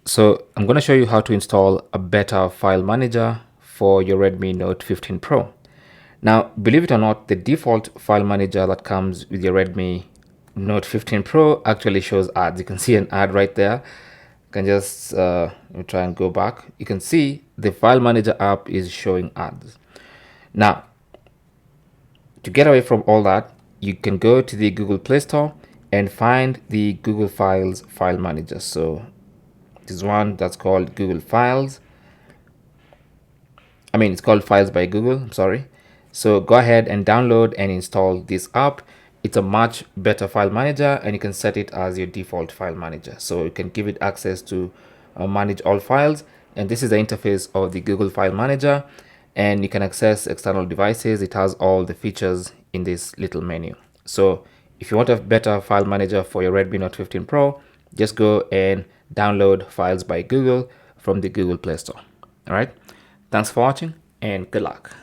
So I'm going to show you how to install a better file manager for your Redmi Note 15 Pro. Now, believe it or not, the default file manager that comes with your Redmi Note 15 Pro actually shows ads. You can see an ad right there. You can just let me try and go back. You can see the file manager app is showing ads. Now, to get away from all that, you can go to the Google Play Store and find the Google Files file manager. So this one that's called Google Files. It's called Files by Google. I'm sorry. So go ahead and download and install this app. It's a much better file manager, and you can set it as your default file manager. So you can give it access to manage all files. And this is the interface of the Google File Manager, and you can access external devices. It has all the features in this little menu. So if you want a better file manager for your Redmi Note 15 Pro, just go and download Files by Google from the Google Play Store. All right. Thanks for watching and good luck.